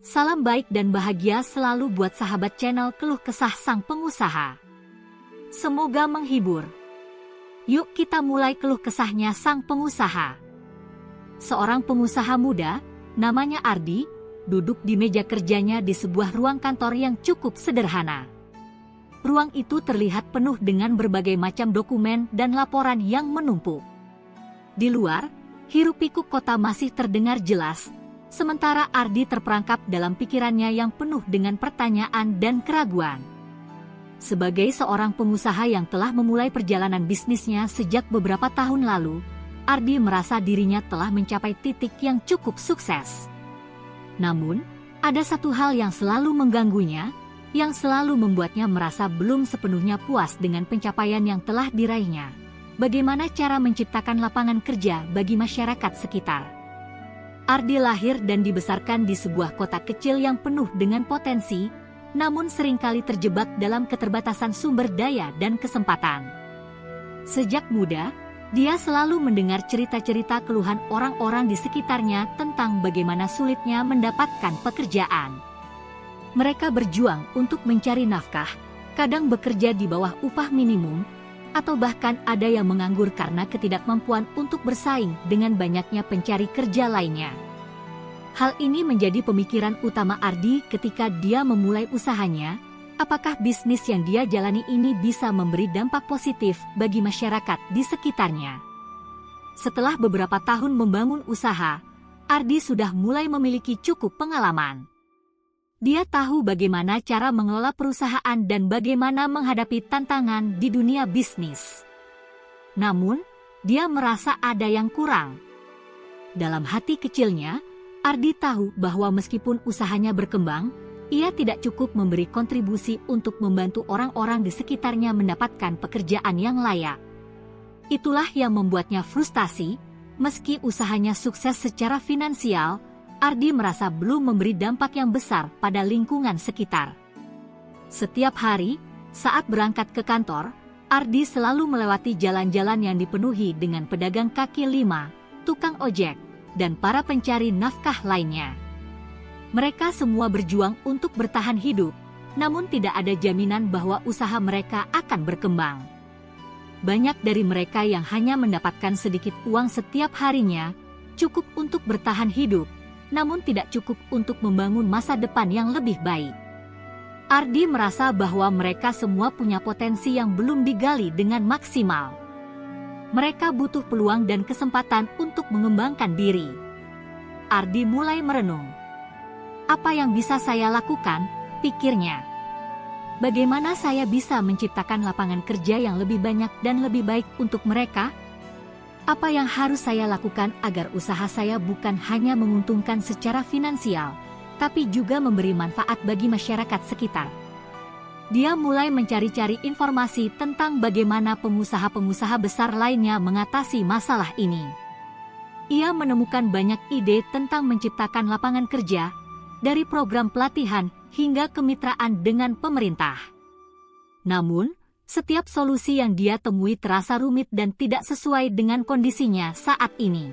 Salam baik dan bahagia selalu buat sahabat channel Keluh Kesah Sang Pengusaha. Semoga menghibur. Yuk kita mulai keluh kesahnya sang pengusaha. Seorang pengusaha muda, namanya Ardi, duduk di meja kerjanya di sebuah ruang kantor yang cukup sederhana. Ruang itu terlihat penuh dengan berbagai macam dokumen dan laporan yang menumpuk. Di luar, hiruk-pikuk kota masih terdengar jelas, sementara Ardi terperangkap dalam pikirannya yang penuh dengan pertanyaan dan keraguan. Sebagai seorang pengusaha yang telah memulai perjalanan bisnisnya sejak beberapa tahun lalu, Ardi merasa dirinya telah mencapai titik yang cukup sukses. Namun, ada satu hal yang selalu mengganggunya, yang selalu membuatnya merasa belum sepenuhnya puas dengan pencapaian yang telah diraihnya. Bagaimana cara menciptakan lapangan kerja bagi masyarakat sekitar? Ardi lahir dan dibesarkan di sebuah kota kecil yang penuh dengan potensi, namun seringkali terjebak dalam keterbatasan sumber daya dan kesempatan. Sejak muda, dia selalu mendengar cerita-cerita keluhan orang-orang di sekitarnya tentang bagaimana sulitnya mendapatkan pekerjaan. Mereka berjuang untuk mencari nafkah, kadang bekerja di bawah upah minimum, atau bahkan ada yang menganggur karena ketidakmampuan untuk bersaing dengan banyaknya pencari kerja lainnya. Hal ini menjadi pemikiran utama Ardi ketika dia memulai usahanya, apakah bisnis yang dia jalani ini bisa memberi dampak positif bagi masyarakat di sekitarnya. Setelah beberapa tahun membangun usaha, Ardi sudah mulai memiliki cukup pengalaman. Dia tahu bagaimana cara mengelola perusahaan dan bagaimana menghadapi tantangan di dunia bisnis. Namun, dia merasa ada yang kurang. Dalam hati kecilnya, Ardi tahu bahwa meskipun usahanya berkembang, ia tidak cukup memberi kontribusi untuk membantu orang-orang di sekitarnya mendapatkan pekerjaan yang layak. Itulah yang membuatnya frustasi, meski usahanya sukses secara finansial, Ardi merasa belum memberi dampak yang besar pada lingkungan sekitar. Setiap hari, saat berangkat ke kantor, Ardi selalu melewati jalan-jalan yang dipenuhi dengan pedagang kaki lima, tukang ojek, dan para pencari nafkah lainnya. Mereka semua berjuang untuk bertahan hidup, namun tidak ada jaminan bahwa usaha mereka akan berkembang. Banyak dari mereka yang hanya mendapatkan sedikit uang setiap harinya, cukup untuk bertahan hidup, namun tidak cukup untuk membangun masa depan yang lebih baik. Ardi merasa bahwa mereka semua punya potensi yang belum digali dengan maksimal. Mereka butuh peluang dan kesempatan untuk mengembangkan diri. Ardi mulai merenung. Apa yang bisa saya lakukan, pikirnya. Bagaimana saya bisa menciptakan lapangan kerja yang lebih banyak dan lebih baik untuk mereka? Apa yang harus saya lakukan agar usaha saya bukan hanya menguntungkan secara finansial, tapi juga memberi manfaat bagi masyarakat sekitar? Dia mulai mencari-cari informasi tentang bagaimana pengusaha-pengusaha besar lainnya mengatasi masalah ini. Ia menemukan banyak ide tentang menciptakan lapangan kerja, dari program pelatihan hingga kemitraan dengan pemerintah. Namun, setiap solusi yang dia temui terasa rumit dan tidak sesuai dengan kondisinya saat ini.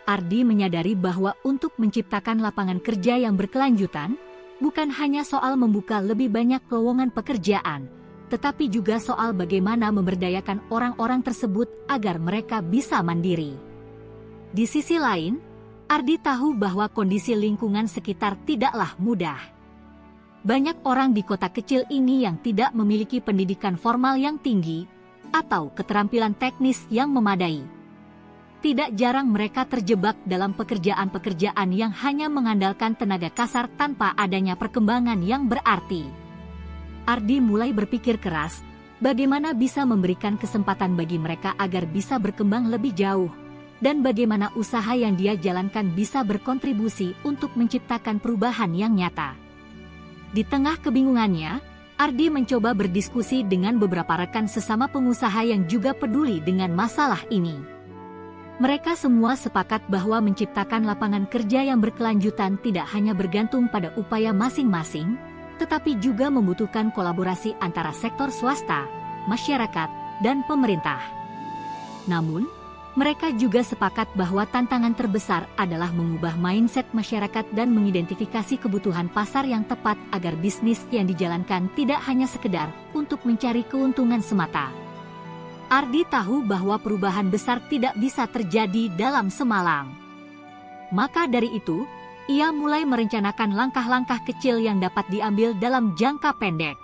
Ardi menyadari bahwa untuk menciptakan lapangan kerja yang berkelanjutan, bukan hanya soal membuka lebih banyak lowongan pekerjaan, tetapi juga soal bagaimana memberdayakan orang-orang tersebut agar mereka bisa mandiri. Di sisi lain, Ardi tahu bahwa kondisi lingkungan sekitar tidaklah mudah. Banyak orang di kota kecil ini yang tidak memiliki pendidikan formal yang tinggi, atau keterampilan teknis yang memadai. Tidak jarang mereka terjebak dalam pekerjaan-pekerjaan yang hanya mengandalkan tenaga kasar tanpa adanya perkembangan yang berarti. Ardi mulai berpikir keras, bagaimana bisa memberikan kesempatan bagi mereka agar bisa berkembang lebih jauh, dan bagaimana usaha yang dia jalankan bisa berkontribusi untuk menciptakan perubahan yang nyata. Di tengah kebingungannya, Ardi mencoba berdiskusi dengan beberapa rekan sesama pengusaha yang juga peduli dengan masalah ini. Mereka semua sepakat bahwa menciptakan lapangan kerja yang berkelanjutan tidak hanya bergantung pada upaya masing-masing, tetapi juga membutuhkan kolaborasi antara sektor swasta, masyarakat, dan pemerintah. Namun, Mereka juga sepakat bahwa tantangan terbesar adalah mengubah mindset masyarakat dan mengidentifikasi kebutuhan pasar yang tepat agar bisnis yang dijalankan tidak hanya sekedar untuk mencari keuntungan semata. Ardi tahu bahwa perubahan besar tidak bisa terjadi dalam semalam. Maka dari itu, ia mulai merencanakan langkah-langkah kecil yang dapat diambil dalam jangka pendek.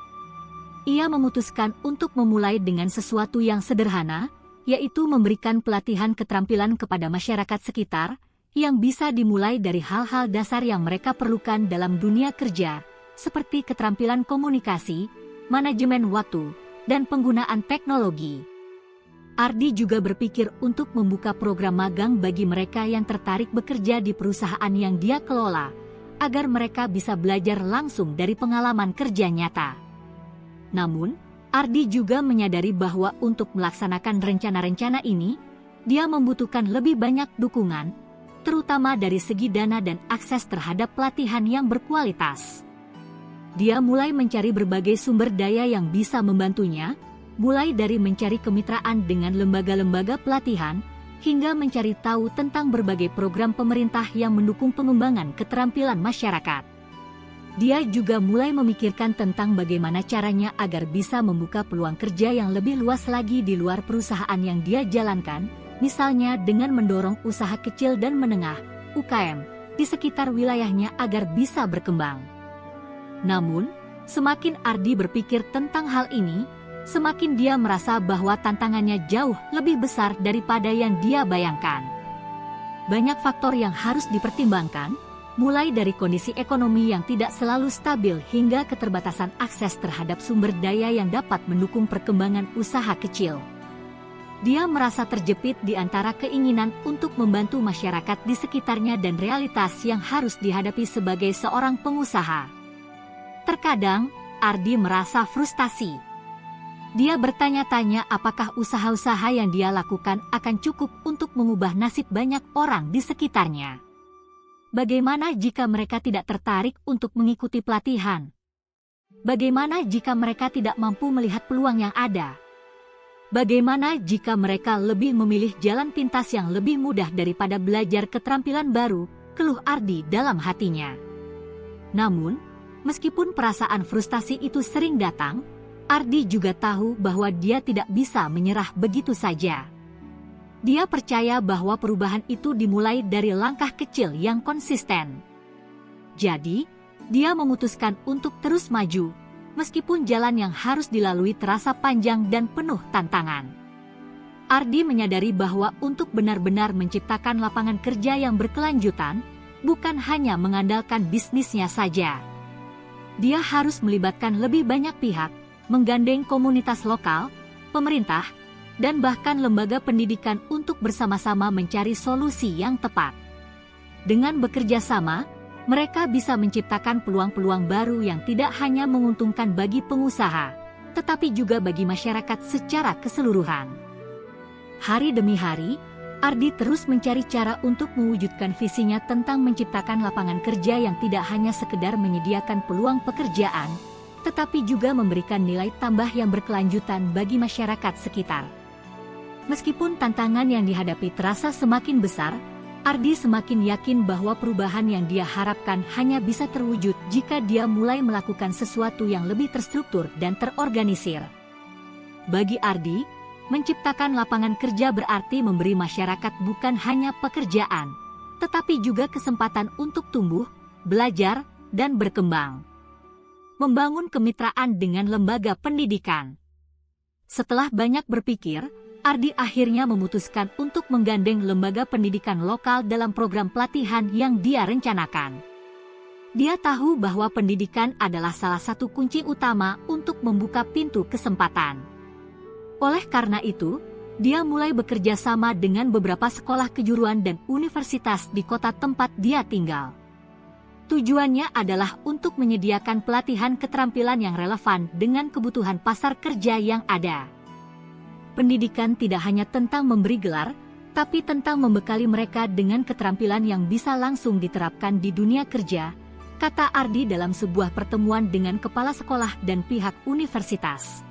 Ia memutuskan untuk memulai dengan sesuatu yang sederhana, yaitu memberikan pelatihan keterampilan kepada masyarakat sekitar, yang bisa dimulai dari hal-hal dasar yang mereka perlukan dalam dunia kerja, seperti keterampilan komunikasi, manajemen waktu, dan penggunaan teknologi. Ardi juga berpikir untuk membuka program magang bagi mereka yang tertarik bekerja di perusahaan yang dia kelola, agar mereka bisa belajar langsung dari pengalaman kerja nyata. Namun, Ardi juga menyadari bahwa untuk melaksanakan rencana-rencana ini, dia membutuhkan lebih banyak dukungan, terutama dari segi dana dan akses terhadap pelatihan yang berkualitas. Dia mulai mencari berbagai sumber daya yang bisa membantunya, mulai dari mencari kemitraan dengan lembaga-lembaga pelatihan, hingga mencari tahu tentang berbagai program pemerintah yang mendukung pengembangan keterampilan masyarakat. Dia juga mulai memikirkan tentang bagaimana caranya agar bisa membuka peluang kerja yang lebih luas lagi di luar perusahaan yang dia jalankan, misalnya dengan mendorong usaha kecil dan menengah, UKM, di sekitar wilayahnya agar bisa berkembang. Namun, semakin Ardi berpikir tentang hal ini, semakin dia merasa bahwa tantangannya jauh lebih besar daripada yang dia bayangkan. Banyak faktor yang harus dipertimbangkan, mulai dari kondisi ekonomi yang tidak selalu stabil hingga keterbatasan akses terhadap sumber daya yang dapat mendukung perkembangan usaha kecil. Dia merasa terjepit di antara keinginan untuk membantu masyarakat di sekitarnya dan realitas yang harus dihadapi sebagai seorang pengusaha. Terkadang, Ardi merasa frustasi. Dia bertanya-tanya apakah usaha-usaha yang dia lakukan akan cukup untuk mengubah nasib banyak orang di sekitarnya. Bagaimana jika mereka tidak tertarik untuk mengikuti pelatihan? Bagaimana jika mereka tidak mampu melihat peluang yang ada? Bagaimana jika mereka lebih memilih jalan pintas yang lebih mudah daripada belajar keterampilan baru, keluh Ardi dalam hatinya. Namun, meskipun perasaan frustasi itu sering datang, Ardi juga tahu bahwa dia tidak bisa menyerah begitu saja. Dia percaya bahwa perubahan itu dimulai dari langkah kecil yang konsisten. Jadi, dia memutuskan untuk terus maju, meskipun jalan yang harus dilalui terasa panjang dan penuh tantangan. Ardi menyadari bahwa untuk benar-benar menciptakan lapangan kerja yang berkelanjutan, bukan hanya mengandalkan bisnisnya saja. Dia harus melibatkan lebih banyak pihak, menggandeng komunitas lokal, pemerintah, dan bahkan lembaga pendidikan untuk bersama-sama mencari solusi yang tepat. Dengan bekerja sama, mereka bisa menciptakan peluang-peluang baru yang tidak hanya menguntungkan bagi pengusaha, tetapi juga bagi masyarakat secara keseluruhan. Hari demi hari, Ardi terus mencari cara untuk mewujudkan visinya tentang menciptakan lapangan kerja yang tidak hanya sekedar menyediakan peluang pekerjaan, tetapi juga memberikan nilai tambah yang berkelanjutan bagi masyarakat sekitar. Meskipun tantangan yang dihadapi terasa semakin besar, Ardi semakin yakin bahwa perubahan yang dia harapkan hanya bisa terwujud jika dia mulai melakukan sesuatu yang lebih terstruktur dan terorganisir. Bagi Ardi, menciptakan lapangan kerja berarti memberi masyarakat bukan hanya pekerjaan, tetapi juga kesempatan untuk tumbuh, belajar, dan berkembang. Membangun kemitraan dengan lembaga pendidikan. Setelah banyak berpikir, Ardi akhirnya memutuskan untuk menggandeng lembaga pendidikan lokal dalam program pelatihan yang dia rencanakan. Dia tahu bahwa pendidikan adalah salah satu kunci utama untuk membuka pintu kesempatan. Oleh karena itu, dia mulai bekerja sama dengan beberapa sekolah kejuruan dan universitas di kota tempat dia tinggal. Tujuannya adalah untuk menyediakan pelatihan keterampilan yang relevan dengan kebutuhan pasar kerja yang ada. Pendidikan tidak hanya tentang memberi gelar, tapi tentang membekali mereka dengan keterampilan yang bisa langsung diterapkan di dunia kerja, kata Ardi dalam sebuah pertemuan dengan kepala sekolah dan pihak universitas.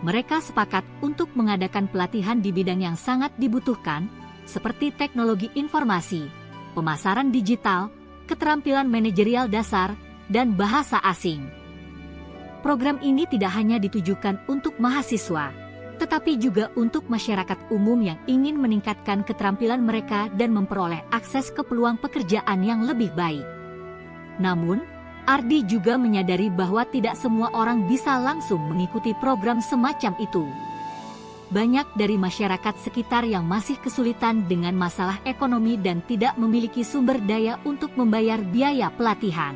Mereka sepakat untuk mengadakan pelatihan di bidang yang sangat dibutuhkan, seperti teknologi informasi, pemasaran digital, keterampilan manajerial dasar, dan bahasa asing. Program ini tidak hanya ditujukan untuk mahasiswa, tetapi juga untuk masyarakat umum yang ingin meningkatkan keterampilan mereka dan memperoleh akses ke peluang pekerjaan yang lebih baik. Namun, Ardi juga menyadari bahwa tidak semua orang bisa langsung mengikuti program semacam itu. Banyak dari masyarakat sekitar yang masih kesulitan dengan masalah ekonomi dan tidak memiliki sumber daya untuk membayar biaya pelatihan.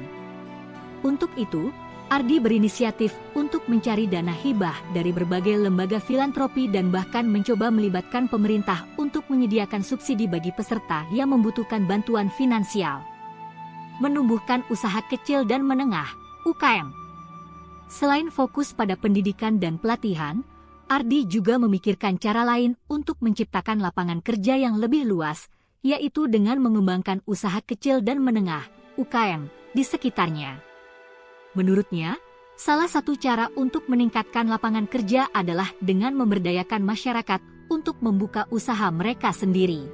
Untuk itu, Ardi berinisiatif untuk mencari dana hibah dari berbagai lembaga filantropi dan bahkan mencoba melibatkan pemerintah untuk menyediakan subsidi bagi peserta yang membutuhkan bantuan finansial. Menumbuhkan usaha kecil dan menengah, UKM. Selain fokus pada pendidikan dan pelatihan, Ardi juga memikirkan cara lain untuk menciptakan lapangan kerja yang lebih luas, yaitu dengan mengembangkan usaha kecil dan menengah, UKM, di sekitarnya. Menurutnya, salah satu cara untuk meningkatkan lapangan kerja adalah dengan memberdayakan masyarakat untuk membuka usaha mereka sendiri.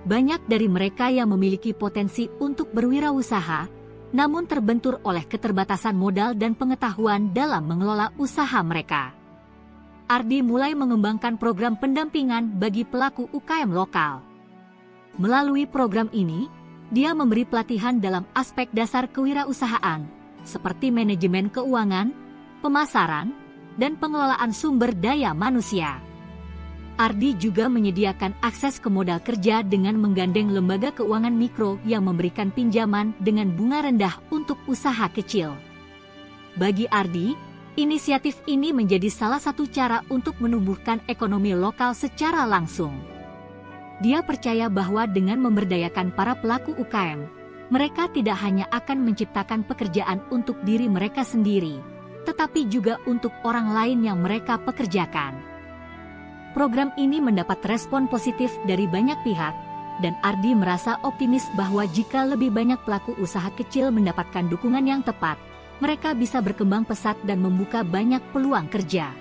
Banyak dari mereka yang memiliki potensi untuk berwirausaha, namun terbentur oleh keterbatasan modal dan pengetahuan dalam mengelola usaha mereka. Ardi mulai mengembangkan program pendampingan bagi pelaku UKM lokal. Melalui program ini, dia memberi pelatihan dalam aspek dasar kewirausahaan, seperti manajemen keuangan, pemasaran, dan pengelolaan sumber daya manusia. Ardi juga menyediakan akses ke modal kerja dengan menggandeng lembaga keuangan mikro yang memberikan pinjaman dengan bunga rendah untuk usaha kecil. Bagi Ardi, inisiatif ini menjadi salah satu cara untuk menumbuhkan ekonomi lokal secara langsung. Dia percaya bahwa dengan memberdayakan para pelaku UKM, mereka tidak hanya akan menciptakan pekerjaan untuk diri mereka sendiri, tetapi juga untuk orang lain yang mereka pekerjakan. Program ini mendapat respon positif dari banyak pihak, dan Ardi merasa optimis bahwa jika lebih banyak pelaku usaha kecil mendapatkan dukungan yang tepat, mereka bisa berkembang pesat dan membuka banyak peluang kerja.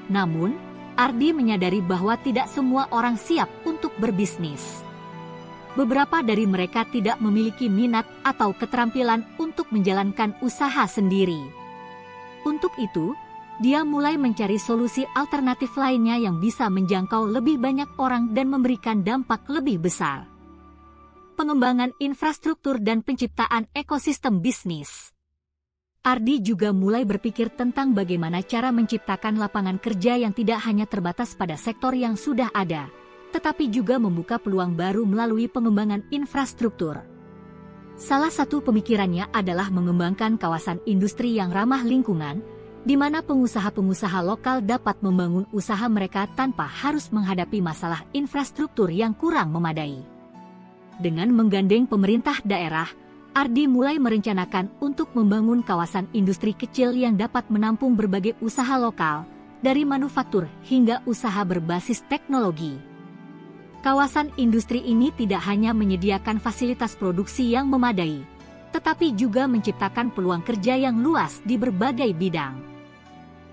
Namun, Ardi menyadari bahwa tidak semua orang siap untuk berbisnis. Beberapa dari mereka tidak memiliki minat atau keterampilan untuk menjalankan usaha sendiri. Untuk itu, dia mulai mencari solusi alternatif lainnya yang bisa menjangkau lebih banyak orang dan memberikan dampak lebih besar. Pengembangan infrastruktur dan penciptaan ekosistem bisnis. Ardi juga mulai berpikir tentang bagaimana cara menciptakan lapangan kerja yang tidak hanya terbatas pada sektor yang sudah ada, tetapi juga membuka peluang baru melalui pengembangan infrastruktur. Salah satu pemikirannya adalah mengembangkan kawasan industri yang ramah lingkungan, di mana pengusaha-pengusaha lokal dapat membangun usaha mereka tanpa harus menghadapi masalah infrastruktur yang kurang memadai. Dengan menggandeng pemerintah daerah, Ardi mulai merencanakan untuk membangun kawasan industri kecil yang dapat menampung berbagai usaha lokal, dari manufaktur hingga usaha berbasis teknologi. Kawasan industri ini tidak hanya menyediakan fasilitas produksi yang memadai, tetapi juga menciptakan peluang kerja yang luas di berbagai bidang.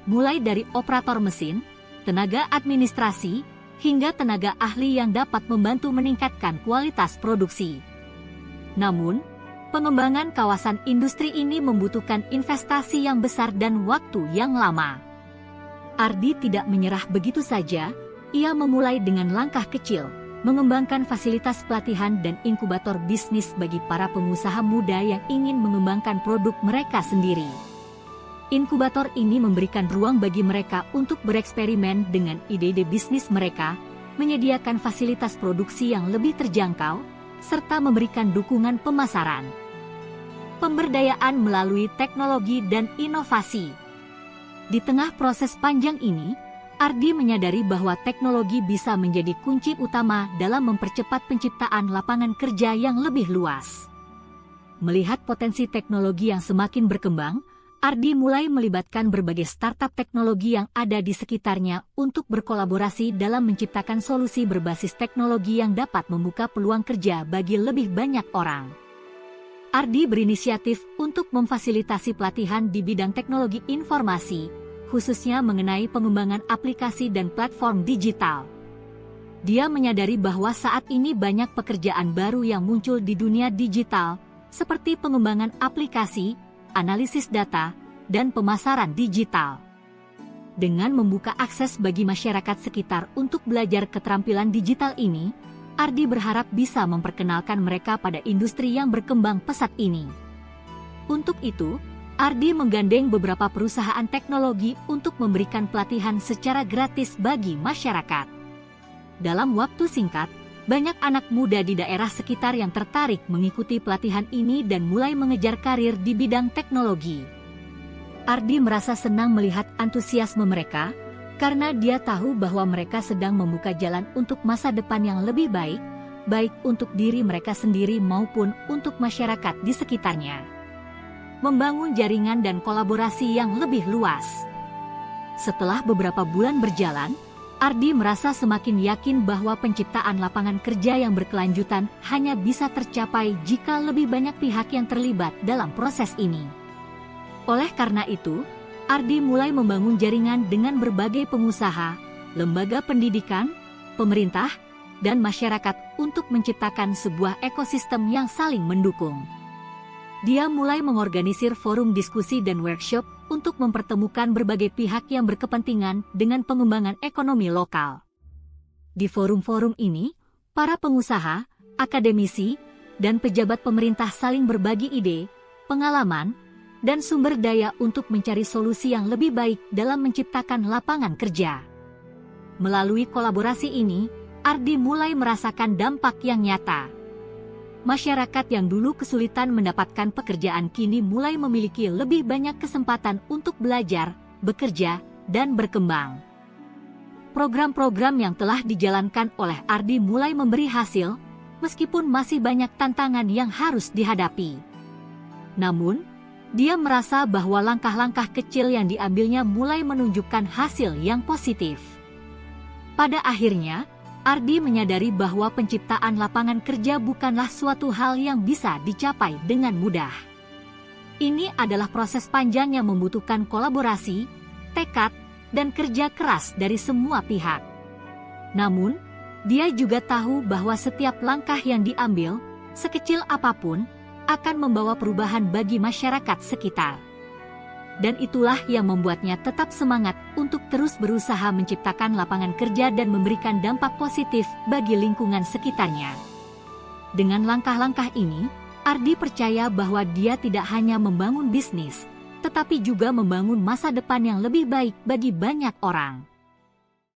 Mulai dari operator mesin, tenaga administrasi, hingga tenaga ahli yang dapat membantu meningkatkan kualitas produksi. Namun, pengembangan kawasan industri ini membutuhkan investasi yang besar dan waktu yang lama. Ardi tidak menyerah begitu saja, ia memulai dengan langkah kecil, mengembangkan fasilitas pelatihan dan inkubator bisnis bagi para pengusaha muda yang ingin mengembangkan produk mereka sendiri. Inkubator ini memberikan ruang bagi mereka untuk bereksperimen dengan ide-ide bisnis mereka, menyediakan fasilitas produksi yang lebih terjangkau, serta memberikan dukungan pemasaran. Pemberdayaan melalui teknologi dan inovasi. Di tengah proses panjang ini, Ardi menyadari bahwa teknologi bisa menjadi kunci utama dalam mempercepat penciptaan lapangan kerja yang lebih luas. Melihat potensi teknologi yang semakin berkembang, Ardi mulai melibatkan berbagai startup teknologi yang ada di sekitarnya untuk berkolaborasi dalam menciptakan solusi berbasis teknologi yang dapat membuka peluang kerja bagi lebih banyak orang. Ardi berinisiatif untuk memfasilitasi pelatihan di bidang teknologi informasi, khususnya mengenai pengembangan aplikasi dan platform digital. Dia menyadari bahwa saat ini banyak pekerjaan baru yang muncul di dunia digital, seperti pengembangan aplikasi, analisis data, dan pemasaran digital. Dengan membuka akses bagi masyarakat sekitar untuk belajar keterampilan digital ini, Ardi berharap bisa memperkenalkan mereka pada industri yang berkembang pesat ini. Untuk itu, Ardi menggandeng beberapa perusahaan teknologi untuk memberikan pelatihan secara gratis bagi masyarakat. Dalam waktu singkat, banyak anak muda di daerah sekitar yang tertarik mengikuti pelatihan ini dan mulai mengejar karir di bidang teknologi. Ardi merasa senang melihat antusiasme mereka, karena dia tahu bahwa mereka sedang membuka jalan untuk masa depan yang lebih baik, baik untuk diri mereka sendiri maupun untuk masyarakat di sekitarnya. Membangun jaringan dan kolaborasi yang lebih luas. Setelah beberapa bulan berjalan, Ardi merasa semakin yakin bahwa penciptaan lapangan kerja yang berkelanjutan hanya bisa tercapai jika lebih banyak pihak yang terlibat dalam proses ini. Oleh karena itu, Ardi mulai membangun jaringan dengan berbagai pengusaha, lembaga pendidikan, pemerintah, dan masyarakat untuk menciptakan sebuah ekosistem yang saling mendukung. Dia mulai mengorganisir forum diskusi dan workshop untuk mempertemukan berbagai pihak yang berkepentingan dengan pengembangan ekonomi lokal. Di forum-forum ini, para pengusaha, akademisi, dan pejabat pemerintah saling berbagi ide, pengalaman, dan sumber daya untuk mencari solusi yang lebih baik dalam menciptakan lapangan kerja. Melalui kolaborasi ini, Ardi mulai merasakan dampak yang nyata. Masyarakat yang dulu kesulitan mendapatkan pekerjaan kini mulai memiliki lebih banyak kesempatan untuk belajar, bekerja, dan berkembang. Program-program yang telah dijalankan oleh Ardi mulai memberi hasil, meskipun masih banyak tantangan yang harus dihadapi. Namun, dia merasa bahwa langkah-langkah kecil yang diambilnya mulai menunjukkan hasil yang positif. Pada akhirnya, Ardi menyadari bahwa penciptaan lapangan kerja bukanlah suatu hal yang bisa dicapai dengan mudah. Ini adalah proses panjang yang membutuhkan kolaborasi, tekad, dan kerja keras dari semua pihak. Namun, dia juga tahu bahwa setiap langkah yang diambil, sekecil apapun, akan membawa perubahan bagi masyarakat sekitar. Dan itulah yang membuatnya tetap semangat untuk terus berusaha menciptakan lapangan kerja dan memberikan dampak positif bagi lingkungan sekitarnya. Dengan langkah-langkah ini, Ardi percaya bahwa dia tidak hanya membangun bisnis, tetapi juga membangun masa depan yang lebih baik bagi banyak orang.